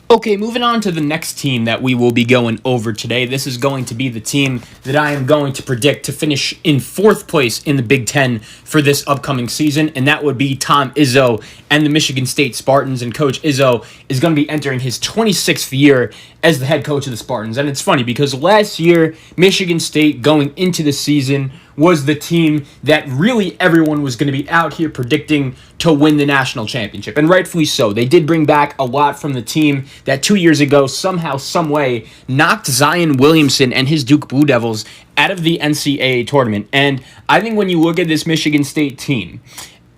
Okay, moving on to the next team that we will be going over today. This is going to be the team that I am going to predict to finish in fourth place in the Big Ten for this upcoming season, and that would be Tom Izzo and the Michigan State Spartans. And Coach Izzo is going to be entering his 26th year as the head coach of the Spartans. And it's funny because last year, Michigan State going into the season was the team that really everyone was going to be out here predicting to win the national championship. And rightfully so. They did bring back a lot from the team that 2 years ago somehow, some way, knocked Zion Williamson and his Duke Blue Devils out of the NCAA tournament. And I think when you look at this Michigan State team,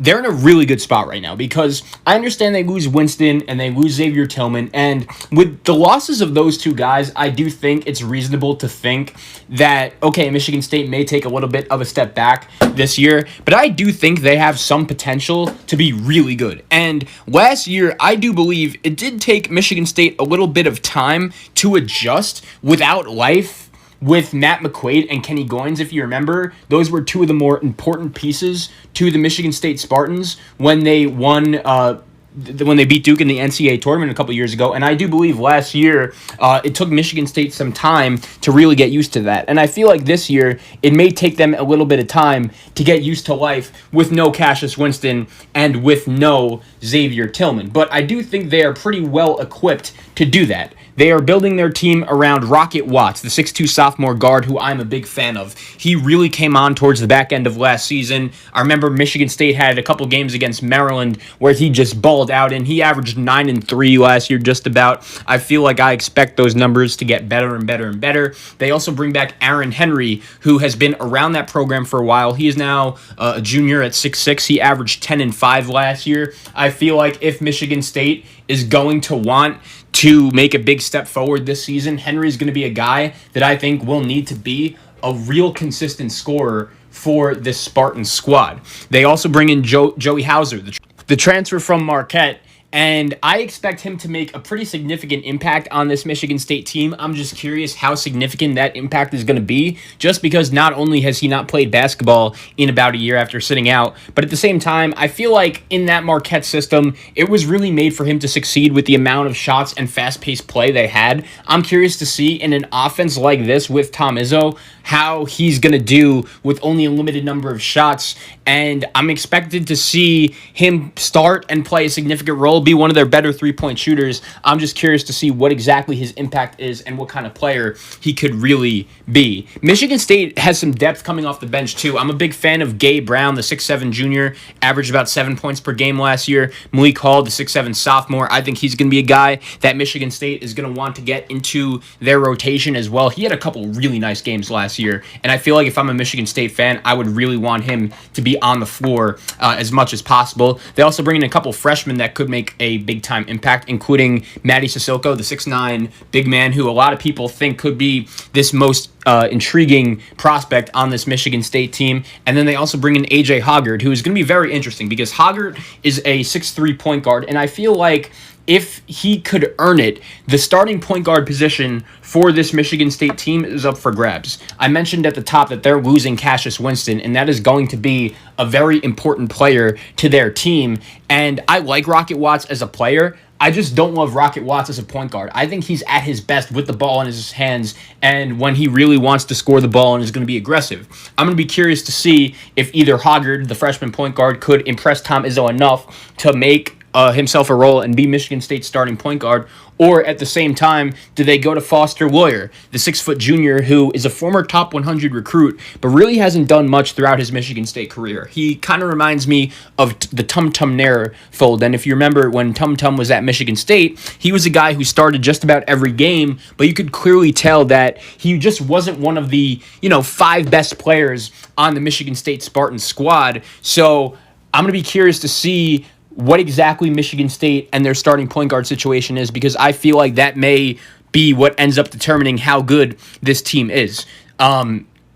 they're in a really good spot right now because I understand they lose Winston and they lose Xavier Tillman. And with the losses of those two guys, I do think it's reasonable to think that, okay, Michigan State may take a little bit of a step back this year, but I do think they have some potential to be really good. And last year, I do believe it did take Michigan State a little bit of time to adjust without life with Matt McQuaid and Kenny Goins. If you remember, those were two of the more important pieces to the Michigan State Spartans when they won, when they beat Duke in the NCAA tournament a couple years ago. And I do believe last year it took Michigan State some time to really get used to that. And I feel like this year it may take them a little bit of time to get used to life with no Cassius Winston and with no Xavier Tillman. But I do think they are pretty well equipped to do that. They are building their team around Rocket Watts, the 6'2 sophomore guard who I'm a big fan of. He really came on towards the back end of last season. I remember Michigan State had a couple games against Maryland where he just balled out, and he averaged 9 and 3 last year just about. I feel like I expect those numbers to get better and better and better. They also bring back Aaron Henry, who has been around that program for a while. He is now a junior at 6'6". He averaged 10 and 5 last year. I feel like if Michigan State is going to want to make a big step forward this season, Henry's going to be a guy that I think will need to be a real consistent scorer for this Spartan squad. They also bring in Joey Hauser, the transfer from Marquette, and I expect him to make a pretty significant impact on this Michigan State team. I'm just curious how significant that impact is going to be, just because not only has he not played basketball in about a year after sitting out, but at the same time, I feel like in that Marquette system, it was really made for him to succeed with the amount of shots and fast-paced play they had. I'm curious to see in an offense like this with Tom Izzo how he's going to do with only a limited number of shots, and I'm expected to see him start and play a significant role, be one of their better three-point shooters. I'm just curious to see what exactly his impact is and what kind of player he could really be. Michigan State has some depth coming off the bench too. I'm a big fan of Gabe Brown, the 6'7 junior, averaged about 7 points per game last year. Malik Hall, the 6'7 sophomore, I think he's going to be a guy that Michigan State is going to want to get into their rotation as well. He had a couple really nice games last year, and I feel like if I'm a Michigan State fan, I would really want him to be on the floor as much as possible. They also bring in a couple freshmen that could make a big-time impact, including Matty Sissoko, the 6'9 big man, who a lot of people think could be this most intriguing prospect on this Michigan State team. And then they also bring in AJ Hoggard, who is going to be very interesting because Hoggard is a 6'3 point guard, and I feel like if he could earn it, the starting point guard position for this Michigan State team is up for grabs. I mentioned at the top that they're losing Cassius Winston, and that is going to be a very important player to their team. And I like Rocket Watts as a player. I just don't love Rocket Watts as a point guard. I think he's at his best with the ball in his hands and when he really wants to score the ball and is going to be aggressive. I'm going to be curious to see if either Hoggard, the freshman point guard, could impress Tom Izzo enough to make himself a role and be Michigan State's starting point guard, or at the same time, do they go to Foster Loyer, the 6' junior who is a former top 100 recruit, but really hasn't done much throughout his Michigan State career. He kind of reminds me of the Tum Tum Nair fold, and if you remember when Tum Tum was at Michigan State, he was a guy who started just about every game, but you could clearly tell that he just wasn't one of the 5 best players on the Michigan State Spartans squad. So I'm going to be curious to see what exactly Michigan State and their starting point guard situation is, because I feel like that may be what ends up determining how good this team is.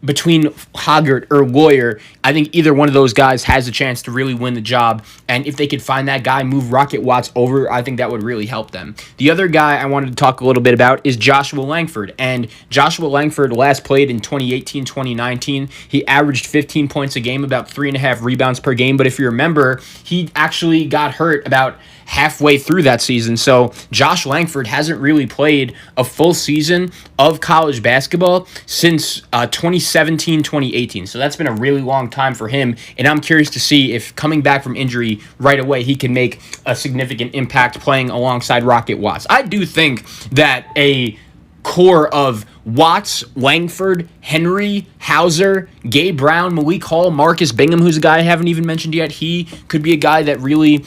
Between Hoggard or Loyer, I think either one of those guys has a chance to really win the job. And if they could find that guy, move Rocket Watts over, I think that would really help them. The other guy I wanted to talk a little bit about is Joshua Langford. And Joshua Langford last played in 2018-2019. He averaged 15 points a game, about 3.5 rebounds per game. But if you remember, he actually got hurt about halfway through that season. So Josh Langford hasn't really played a full season of college basketball since 2017, 2018. So that's been a really long time for him. And I'm curious to see if coming back from injury right away, he can make a significant impact playing alongside Rocket Watts. I do think that a core of Watts, Langford, Henry, Hauser, Gabe Brown, Malik Hall, Marcus Bingham, who's a guy I haven't even mentioned yet. He could be a guy that really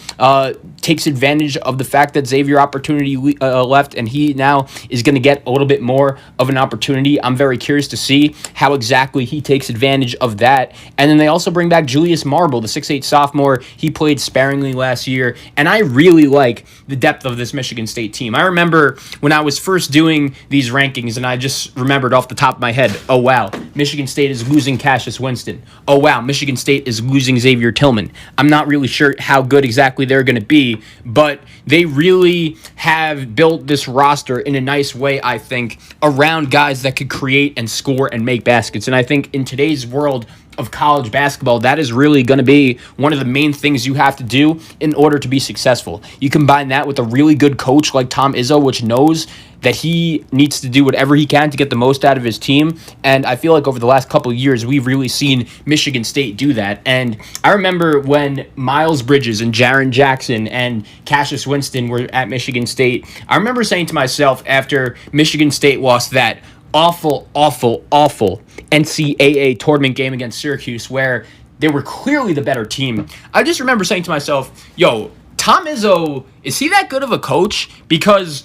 takes advantage of the fact that Xavier Opportunity left, and he now is going to get a little bit more of an opportunity. I'm very curious to see how exactly he takes advantage of that. And then they also bring back Julius Marble, the 6'8 sophomore. He played sparingly last year, and I really like the depth of this Michigan State team. I remember when I was first doing these rankings, and I just remembered off the top of my head, oh wow, Michigan State is losing Cassius Winston. Oh wow, Michigan State is losing Xavier Tillman. I'm not really sure how good exactly they're going to be, but they really have built this roster in a nice way, I think, around guys that could create and score and make baskets. And I think in today's world of college basketball, that is really going to be one of the main things you have to do in order to be successful. You combine that with a really good coach like Tom Izzo, which knows that he needs to do whatever he can to get the most out of his team. And I feel like over the last couple of years, we've really seen Michigan State do that. And I remember when Miles Bridges and Jaren Jackson and Cassius Winston were at Michigan State, I remember saying to myself after Michigan State lost that awful NCAA tournament game against Syracuse where they were clearly the better team, I just remember saying to myself, yo, Tom Izzo, is he that good of a coach? Because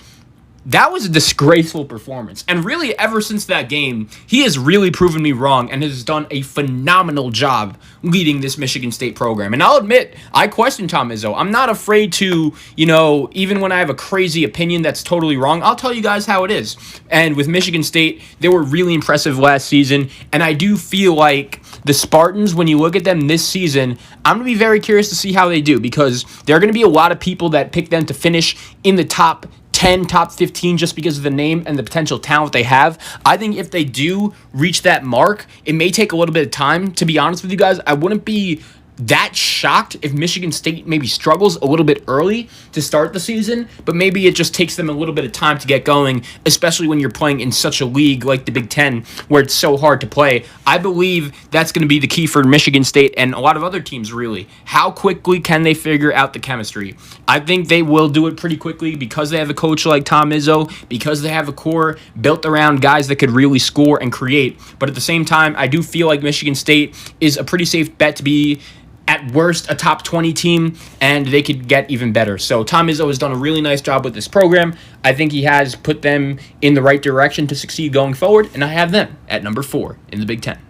that was a disgraceful performance. And really, ever since that game, he has really proven me wrong and has done a phenomenal job leading this Michigan State program. And I'll admit, I question Tom Izzo. I'm not afraid to, even when I have a crazy opinion that's totally wrong, I'll tell you guys how it is. And with Michigan State, they were really impressive last season. And I do feel like the Spartans, when you look at them this season, I'm going to be very curious to see how they do, because there are going to be a lot of people that pick them to finish in the top 10, top 15 just because of the name and the potential talent they have. I think if they do reach that mark, it may take a little bit of time. To be honest with you guys, I wouldn't be that shocked if Michigan State maybe struggles a little bit early to start the season, but maybe it just takes them a little bit of time to get going, especially when you're playing in such a league like the Big Ten where it's so hard to play. I believe that's going to be the key for Michigan State and a lot of other teams, really. How quickly can they figure out the chemistry? I think they will do it pretty quickly because they have a coach like Tom Izzo, because they have a core built around guys that could really score and create. But at the same time, I do feel like Michigan State is a pretty safe bet to be at worst a top 20 team, and they could get even better. So Tom Izzo has done a really nice job with this program. I think he has put them in the right direction to succeed going forward, and I have them at number 4 in the Big Ten.